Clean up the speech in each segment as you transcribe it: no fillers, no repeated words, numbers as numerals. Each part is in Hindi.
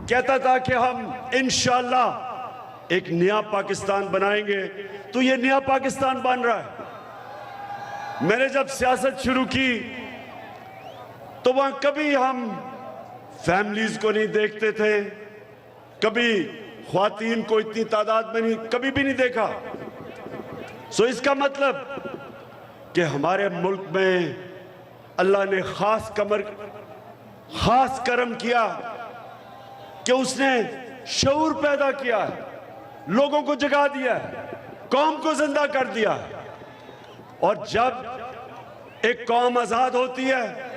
कहता था कि हम इंशाअल्लाह एक नया पाकिस्तान बनाएंगे, तो ये नया पाकिस्तान बन रहा है। मैंने जब सियासत शुरू की तो वहां कभी हम फैमिलीज को नहीं देखते थे, कभी ख्वातीन को इतनी तादाद में कभी भी नहीं देखा। सो इसका मतलब कि हमारे मुल्क में अल्लाह ने खास करम किया कि उसने शऊर पैदा किया, लोगों को जगा दिया, कौम को जिंदा कर दिया। और जब एक कौम आजाद होती है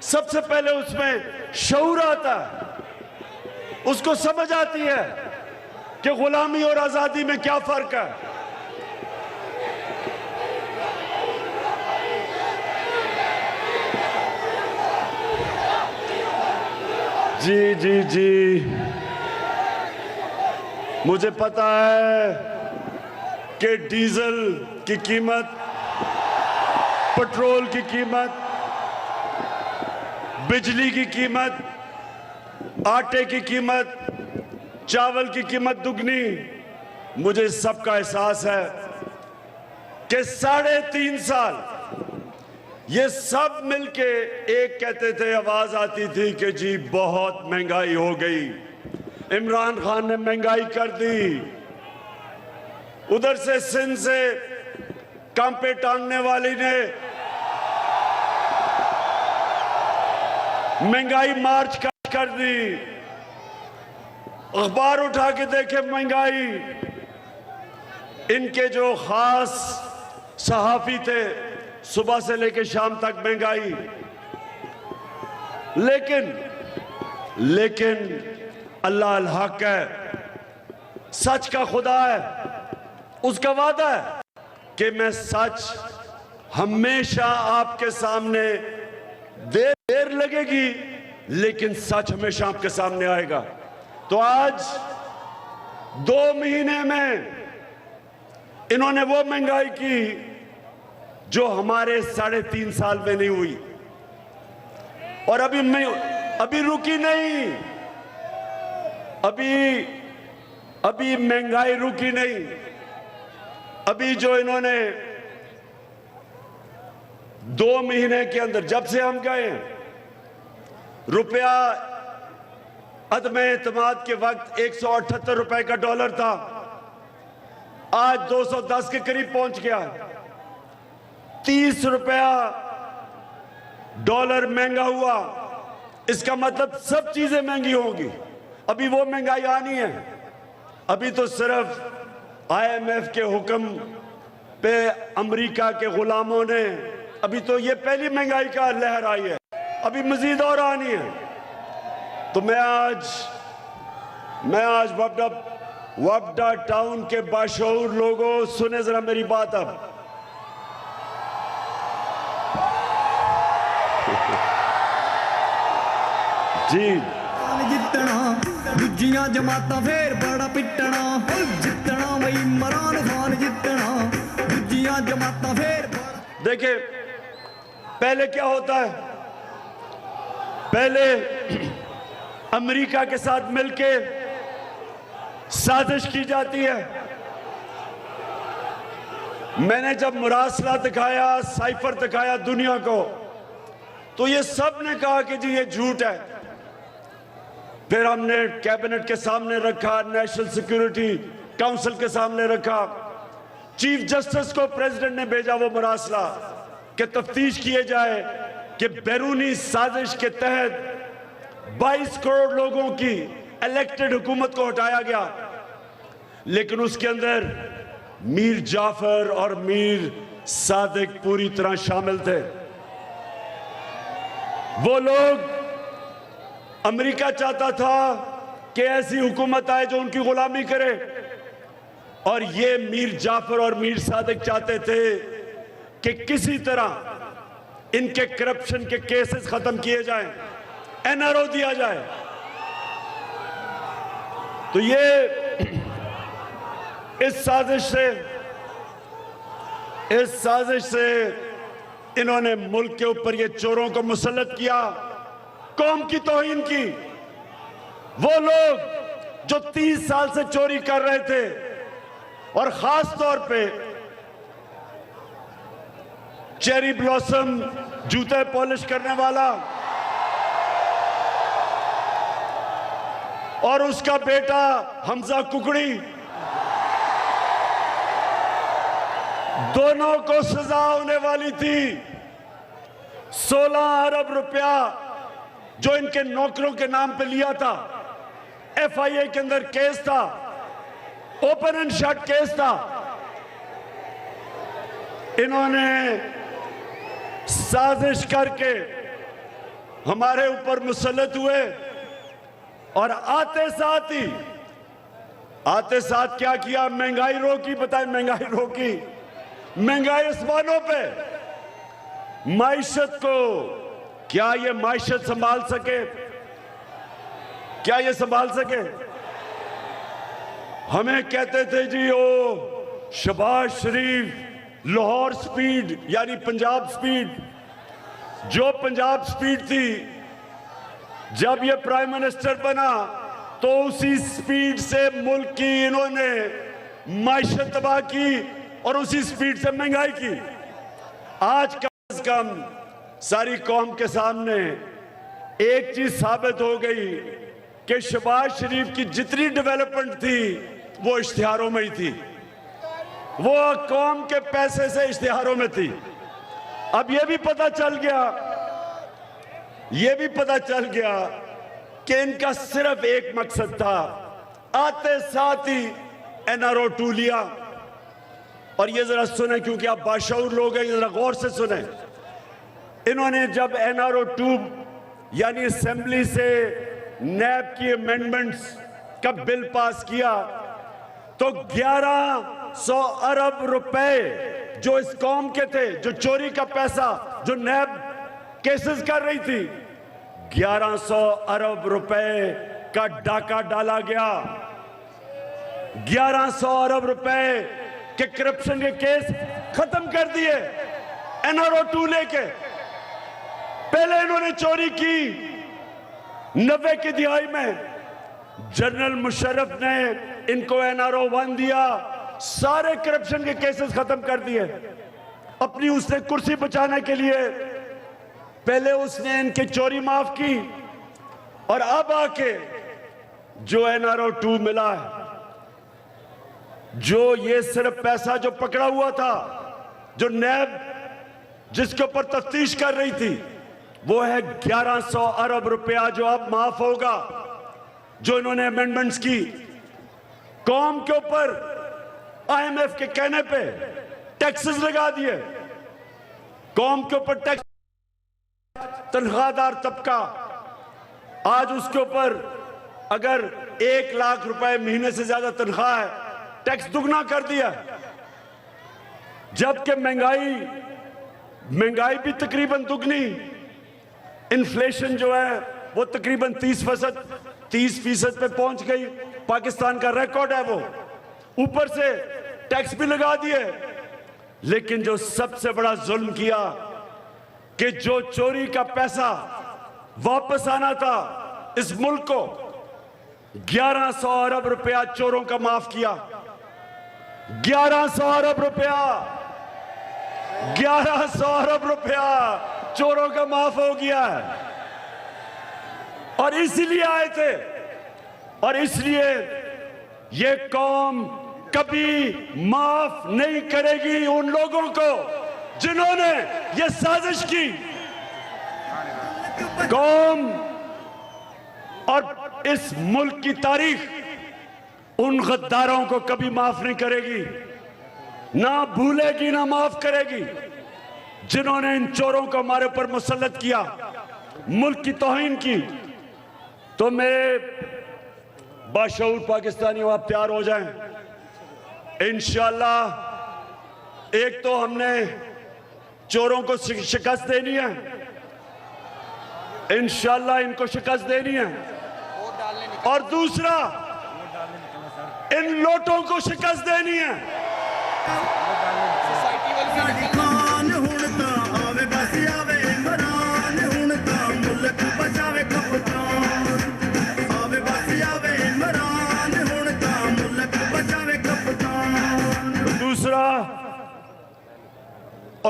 सबसे पहले उसमें शऊर आता है, उसको समझ आती है कि गुलामी और आजादी में क्या फर्क है। जी जी जी, मुझे पता है कि डीजल की कीमत, पेट्रोल की कीमत, बिजली की कीमत, आटे की कीमत, चावल की कीमत दुगनी। मुझे सबका एहसास है कि 3.5 साल ये सब मिलके एक कहते थे, आवाज आती थी कि जी बहुत महंगाई हो गई, इमरान खान ने महंगाई कर दी। उधर से सिंध से कांपे टांगने वाली ने महंगाई मार्च कर दी। अखबार उठा के देखे महंगाई। इनके जो खास सहाफी थे सुबह से लेकर शाम तक महंगाई। लेकिन अल्लाह अल हक है, सच का खुदा है, उसका वादा है कि मैं सच हमेशा आपके सामने, देर लगेगी लेकिन सच हमेशा आपके सामने आएगा। तो आज 2 महीने में इन्होंने वो महंगाई की जो हमारे 3.5 साल में नहीं हुई। और अभी रुकी नहीं, अभी महंगाई रुकी नहीं। अभी जो इन्होंने 2 महीने के अंदर, जब से हम गए, रुपया अदम एतमाद के वक्त 178 रुपए का डॉलर था, आज 210 के करीब पहुंच गया। 30 रुपया डॉलर महंगा हुआ, इसका मतलब सब चीजें महंगी होंगी। अभी वो महंगाई आनी है। अभी तो सिर्फ IMF के हुक्म पे अमेरिका के गुलामों ने, अभी तो ये पहली महंगाई का लहर आई है, अभी मजीद और आनी है। तो मैं आज वबडा टाउन के बाशऊर लोगों, सुने जरा मेरी बात। अब जी जितना दूजियां जमाता फिर बड़ा पिटना, जितना वही इमरान खान जितना दूजियां जमाता फिर। देखिए पहले क्या होता है, पहले अमेरिका के साथ मिलके साजिश की जाती है। मैंने जब मुरासला दिखाया, साइफर दिखाया दुनिया को, तो ये सब ने कहा कि जी ये झूठ है। फिर हमने कैबिनेट के सामने रखा, नेशनल सिक्योरिटी काउंसिल के सामने रखा, चीफ जस्टिस को प्रेसिडेंट ने भेजा वो मुरासला कि तफ्तीश किए जाए कि बैरूनी साजिश के तहत 22 करोड़ लोगों की इलेक्टेड हुकूमत को हटाया गया। लेकिन उसके अंदर मीर जाफर और मीर सादिक पूरी तरह शामिल थे। वो लोग, अमेरिका चाहता था कि ऐसी हुकूमत आए जो उनकी गुलामी करे, और ये मीर जाफर और मीर सादिक चाहते थे कि किसी तरह इनके करप्शन के केसेस खत्म किए जाएं, NRO दिया जाए। तो ये इस साजिश से इन्होंने मुल्क के ऊपर ये चोरों को मुसल्लत किया, कौम की तौहीन की। वो लोग जो 30 साल से चोरी कर रहे थे, और खास तौर पे चेरी ब्लॉसम जूते पॉलिश करने वाला और उसका बेटा हमजा कुकड़ी, दोनों को सजा होने वाली थी। 16 अरब रुपया जो इनके नौकरों के नाम पे लिया था, FIA के अंदर केस था, ओपन एंड शट केस था। इन्होंने साजिश करके हमारे ऊपर मुसल्लत हुए और आते साथ क्या किया? महंगाई रोकी। बताएं, महंगाई रोकी, महंगाई आसमानों पे। माइशत को, क्या ये माइशत संभाल सके? क्या ये संभाल सके? हमें कहते थे जी ओ शहबाज शरीफ लाहौर स्पीड यानी पंजाब स्पीड, जो पंजाब स्पीड थी जब ये प्राइम मिनिस्टर बना तो उसी स्पीड से मुल्क की इन्होंने माइशत तबाह की और उसी स्पीड से महंगाई की। आज कम से कम सारी कौम के सामने एक चीज साबित हो गई कि शहबाज शरीफ की जितनी डेवलपमेंट थी वो इश्तिहारों में ही थी, वो कौम के पैसे से इश्तिहारों में थी। अब ये भी पता चल गया कि इनका सिर्फ एक मकसद था, आते साथ ही NRO 2 लिया। और ये जरा सुने क्योंकि आप बाशऊर लोग हैं, जरा गौर से सुने। इन्होंने जब NRO 2 यानी असेंबली से नैब की अमेंडमेंट्स का बिल पास किया तो 1100 अरब रुपए जो इस कौम के थे, जो चोरी का पैसा जो नैब केसेस कर रही थी, 1100 अरब रुपए का डाका डाला गया। 1100 अरब रुपए के करप्शन के केस खत्म कर दिए NRO 2 लेके। पहले इन्होंने चोरी की 90 की दिहाई में, जनरल मुशर्रफ ने इनको NRO 1 दिया, सारे करप्शन के केसेस खत्म कर दिए। अपनी उसने कुर्सी बचाने के लिए पहले उसने इनकी चोरी माफ की और अब आके जो NRO 2 मिला है, जो ये सिर्फ पैसा जो पकड़ा हुआ था, जो नैब जिसके ऊपर तफ्तीश कर रही थी, वो है 1100 अरब रुपया जो अब माफ होगा। जो इन्होंने अमेंडमेंट्स की, कौम के ऊपर IMF के कहने पे टैक्सेस लगा दिए, कौम के ऊपर टैक्स। तनख्वाहदार तबका आज उसके ऊपर अगर 1 लाख रुपए महीने से ज्यादा तनख्वाह है, टैक्स दुगना कर दिया। जबकि महंगाई भी तकरीबन दुगनी, इन्फ्लेशन जो है वो तकरीबन 30% पे पहुंच गई। पाकिस्तान का रिकॉर्ड है वो। ऊपर से टैक्स भी लगा दिए। लेकिन जो सबसे बड़ा जुल्म किया कि जो चोरी का पैसा वापस आना था इस मुल्क को, 1100 अरब रुपया चोरों का माफ किया। 1100 अरब रुपया, 1100 अरब रुपया चोरों का माफ हो गया है। और इसलिए आए थे, और इसलिए ये कौम कभी माफ नहीं करेगी उन लोगों को जिन्होंने ये साजिश की। कौम और इस मुल्क की तारीख उन गद्दारों को कभी माफ नहीं करेगी, ना भूलेगी ना माफ करेगी, जिन्होंने इन चोरों को हमारे ऊपर मुसल्लत किया, मुल्क की तौहीन की। तो मेरे बाशऊर पाकिस्तानियों, आप तैयार हो जाएं। इंशाअल्लाह एक तो हमने चोरों को शिकस्त देनी है, इंशाअल्लाह इनको शिकस्त देनी है, और दूसरा इन लोटों को शिकस्त देनी है। खान हुण तां आवे बस आवे इमरान, हुण तां मुल्क बचावे कप्तान, आवे बस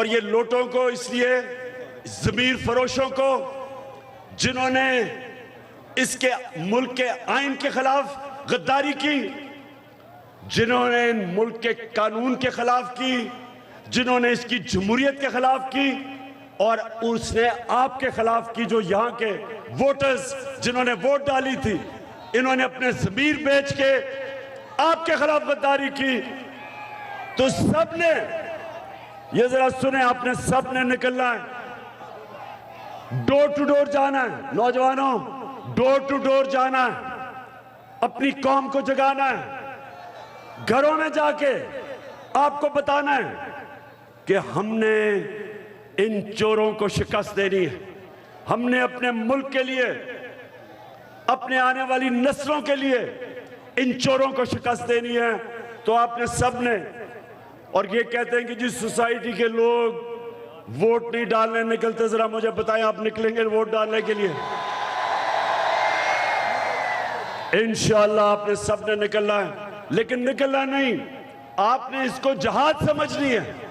और ये लोटों को, इसलिए ज़मीर फरोशों को, जिन्होंने इसके मुल्क के आइन के खिलाफ गद्दारी की, जिन्होंने मुल्क के कानून के खिलाफ की, जिन्होंने इसकी जमहूरियत के खिलाफ की, और उसने आपके खिलाफ की, जो यहाँ के वोटर्स जिन्होंने वोट डाली थी, इन्होंने अपने ज़मीर बेच के आपके खिलाफ गद्दारी की। तो सबने, ये जरा सुने, आपने सबने निकलना है, डोर टू डोर जाना है। नौजवानों, डोर टू डोर जाना है, अपनी कौम को जगाना है, घरों में जाके आपको बताना है कि हमने इन चोरों को शिकस्त देनी है, हमने अपने मुल्क के लिए, अपने आने वाली नस्लों के लिए इन चोरों को शिकस्त देनी है। तो आपने सबने, और ये कहते हैं कि जिस सोसाइटी के लोग वोट नहीं डालने निकलते, जरा मुझे बताएं, आप निकलेंगे वोट डालने के लिए? इंशाअल्लाह आपने सबने निकलना है, लेकिन निकलना नहीं, आपने इसको जहाद समझनी है।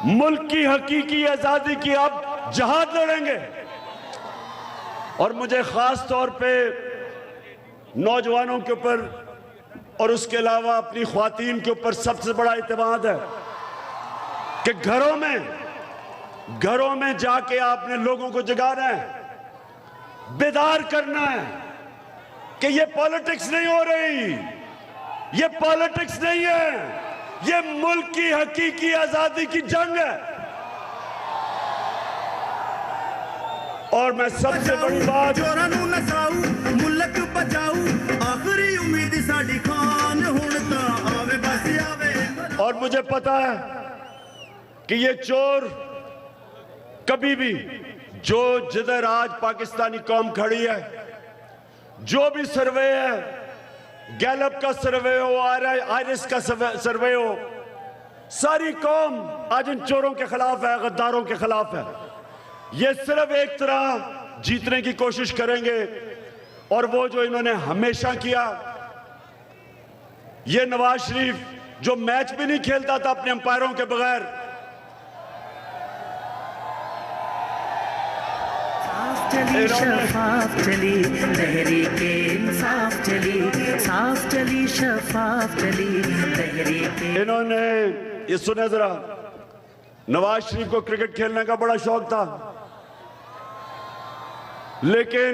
मुल्क की हकीकी आजादी की आप जहाद लड़ेंगे। और मुझे खास तौर पे नौजवानों के ऊपर और उसके अलावा अपनी ख्वातीन के ऊपर सबसे बड़ा इत्मीनान है कि घरों में जाके आपने लोगों को जगाना है, बेदार करना है कि ये पॉलिटिक्स नहीं हो रही, ये पॉलिटिक्स नहीं है, ये मुल्क की हकीकी आजादी की जंग है। और मैं सबसे बड़ी बात, चोरां नूं नसाऊ, मुल्क बचाऊ, आखिरी उम्मीद साडी खान, हुण तां आवे बस आवे। और मुझे पता है कि ये चोर कभी भी, जो जिधर आज पाकिस्तानी कौम खड़ी है, जो भी सर्वे है, गैलप का सर्वे हो, आयरिस का सर्वे हो, सारी कौम आज इन चोरों के खिलाफ है, गद्दारों के खिलाफ है। ये सिर्फ एक तरह जीतने की कोशिश करेंगे, और वो जो इन्होंने हमेशा किया, ये नवाज शरीफ जो मैच भी नहीं खेलता था अपने अंपायरों के बगैर, चली शफाफ चली तहरीके इंसाफ चली, साफ चली शफाफ चली तहरीके। इन्होंने, ये सुने जरा, नवाज शरीफ को क्रिकेट खेलने का बड़ा शौक था, लेकिन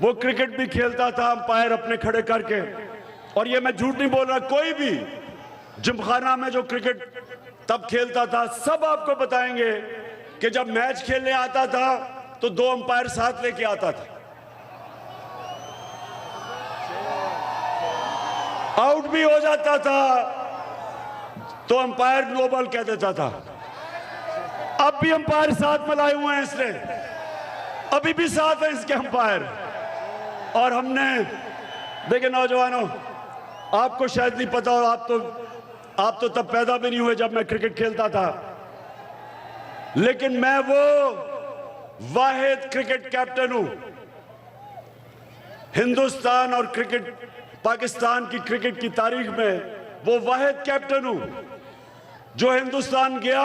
वो क्रिकेट भी खेलता था अंपायर अपने खड़े करके। और ये मैं झूठ नहीं बोल रहा, कोई भी जिमखाना में जो क्रिकेट तब खेलता था, सब आपको बताएंगे कि जब मैच खेलने आता था तो 2 अंपायर साथ लेके आता था, आउट भी हो जाता था तो अंपायर नो बॉल कह देता था। अब भी अंपायर साथ मिलाए हुए हैं इसने, अभी भी साथ है इसके अंपायर। और हमने, देखिए नौजवानों, आपको शायद नहीं पता, और आप तो तब पैदा भी नहीं हुए जब मैं क्रिकेट खेलता था, लेकिन मैं वो वाहिद क्रिकेट कैप्टन हूं हिंदुस्तान और क्रिकेट, पाकिस्तान की क्रिकेट की तारीख में, वो वाहिद कैप्टन हूं जो हिंदुस्तान गया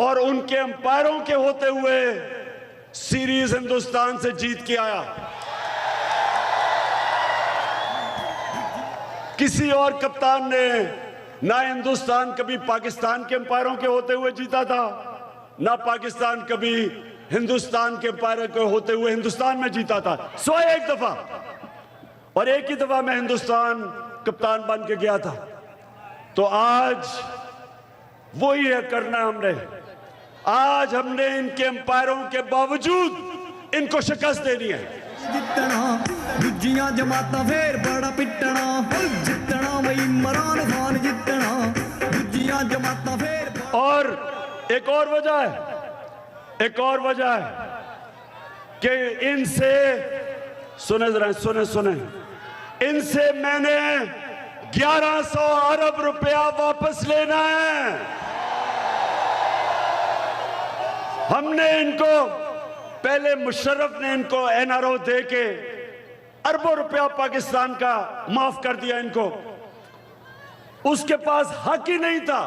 और उनके अंपायरों के होते हुए सीरीज हिंदुस्तान से जीत के आया। किसी और कप्तान ने ना हिंदुस्तान कभी पाकिस्तान के अंपायरों के होते हुए जीता था, ना पाकिस्तान कभी हिंदुस्तान के अंपायरों के होते हुए हिंदुस्तान में जीता था। सो एक दफा, और एक ही दफा मैं हिंदुस्तान कप्तान बन के गया था। तो आज वही है करना हमने। आज हमने इनके अंपायरों के बावजूद इनको शिकस्त देनी है। जितना दूजियां जमाता फिर बड़ा पिटना, जितना वही इमरान खान जितना, दूजियां जमाता फिर। और एक और वजह है, एक और वजह है कि इनसे, सुने जरा, सुने, इनसे मैंने 1100 अरब रुपया वापस लेना है। हमने इनको, पहले मुशर्रफ ने इनको एनआरओ दे के अरबों रुपया पाकिस्तान का माफ कर दिया इनको। उसके पास हक ही नहीं था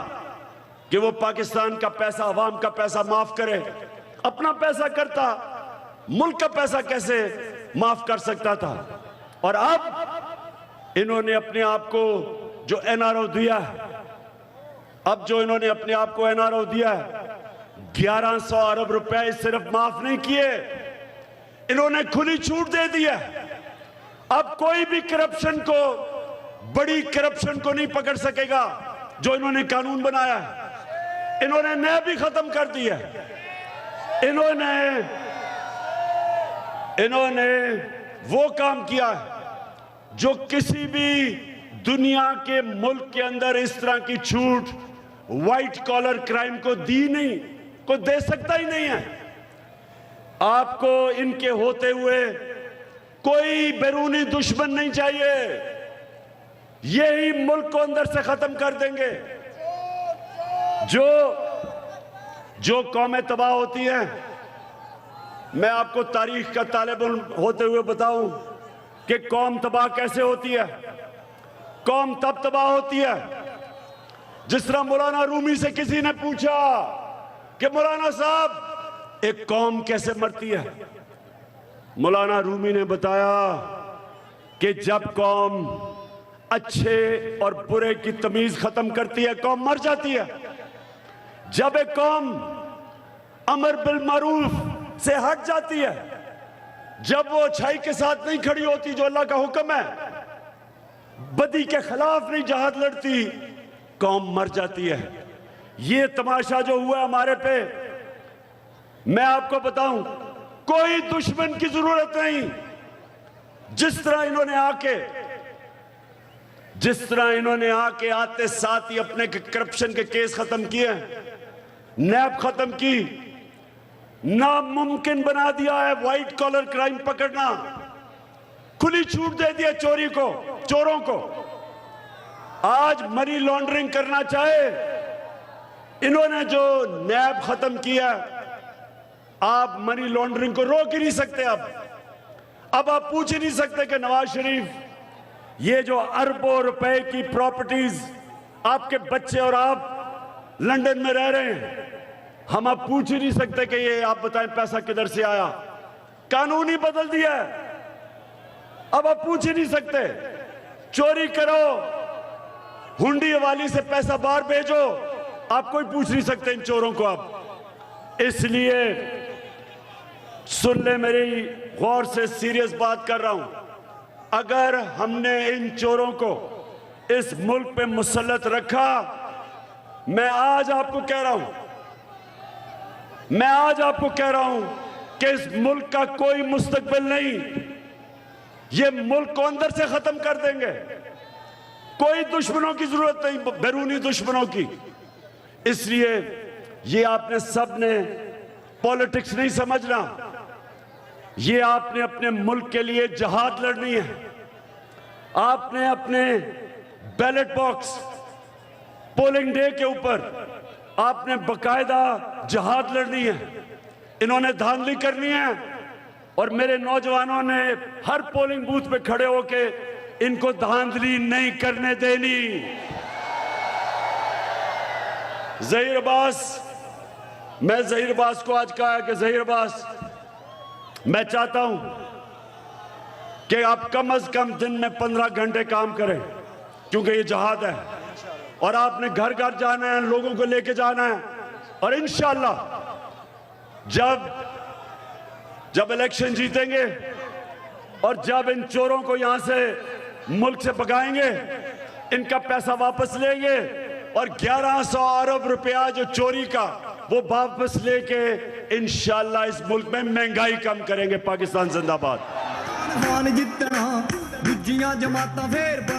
कि वो पाकिस्तान का पैसा, अवाम का पैसा माफ करे। अपना पैसा करता, मुल्क का पैसा कैसे माफ कर सकता था? और अब इन्होंने अपने आप को जो एनआरओ दिया है, अब जो इन्होंने अपने आप को एनआरओ दिया है, 1100 अरब रुपए सिर्फ माफ नहीं किए, इन्होंने खुली छूट दे दी है। अब कोई भी करप्शन को, बड़ी करप्शन को नहीं पकड़ सकेगा। जो इन्होंने कानून बनाया है, इन्होंने न्याय भी खत्म कर दिया है। इन्होंने वो काम किया है जो किसी भी दुनिया के मुल्क के अंदर इस तरह की छूट व्हाइट कॉलर क्राइम को दी नहीं, को दे सकता ही नहीं है। आपको इनके होते हुए कोई बैरूनी दुश्मन नहीं चाहिए, यही मुल्क को अंदर से खत्म कर देंगे। जो कौमें तबाह होती हैं, मैं आपको तारीख का तालिब इल्म होते हुए बताऊं कि कौम तबाह कैसे होती है। कौम तब तबाह होती है जिस तरह मौलाना रूमी से किसी ने पूछा कि मौलाना साहब एक कौम कैसे मरती है। मौलाना रूमी ने बताया कि जब कौम अच्छे और बुरे की तमीज खत्म करती है, कौम मर जाती है। जब एक कौम अमर बिल मारूफ से हट जाती है, जब वो अच्छाई के साथ नहीं खड़ी होती जो अल्लाह का हुक्म है, बदी के खिलाफ नहीं जहाद लड़ती, कौम मर जाती है। ये तमाशा जो हुआ हमारे पे, मैं आपको बताऊं, कोई दुश्मन की जरूरत नहीं। जिस तरह इन्होंने आके आते साथ ही अपने करप्शन के केस खत्म किए, नैब खत्म की, नामुमकिन बना दिया है व्हाइट कॉलर क्राइम पकड़ना, खुली छूट दे दिया चोरों को। आज मनी लॉन्ड्रिंग करना चाहे, इन्होंने जो नैब खत्म किया, आप मनी लॉन्ड्रिंग को रोक ही नहीं सकते। अब आप पूछ ही नहीं सकते कि नवाज शरीफ ये जो अरबों रुपए की प्रॉपर्टीज, आपके बच्चे और आप लंदन में रह रहे हैं, हम अब पूछ ही नहीं सकते कि ये आप बताएं पैसा किधर से आया। कानून ही बदल दिया है, अब आप पूछ ही नहीं सकते। चोरी करो, हुंडी वाली से पैसा बाहर भेजो, आप कोई पूछ नहीं सकते इन चोरों को। अब इसलिए सुन ले, मेरी गौर से सीरियस बात कर रहा हूं। अगर हमने इन चोरों को इस मुल्क पे मुसल्लत रखा, मैं आज आपको कह रहा हूं कि इस मुल्क का कोई मुस्तकबिल नहीं। ये मुल्क को अंदर से खत्म कर देंगे। कोई दुश्मनों की जरूरत नहीं, बैरूनी दुश्मनों की। इसलिए ये आपने सबने पॉलिटिक्स नहीं समझना, ये आपने अपने मुल्क के लिए जहाद लड़नी है। आपने अपने बैलेट बॉक्स, पोलिंग डे के ऊपर आपने बकायदा जहाद लड़नी है। इन्होंने धांधली करनी है और मेरे नौजवानों ने हर पोलिंग बूथ पे खड़े होके इनको धांधली नहीं करने देनी। ज़हीर अब्बास, मैं ज़हीर अब्बास को आज कहा कि ज़हीर अब्बास, मैं चाहता हूं कि आप कम से कम दिन में 15 घंटे काम करें, क्योंकि ये जहाद है और आपने घर घर जाना है, लोगों को लेके जाना है। और इंशाअल्लाह जब इलेक्शन जीतेंगे और जब इन चोरों को यहां से मुल्क से भगाएंगे, इनका पैसा वापस लेंगे और 1100 अरब रुपया जो चोरी का, वो वापस लेके इंशाअल्लाह इस मुल्क में महंगाई कम करेंगे। पाकिस्तान जिंदाबाद। जितना दूजियां जमातां फेर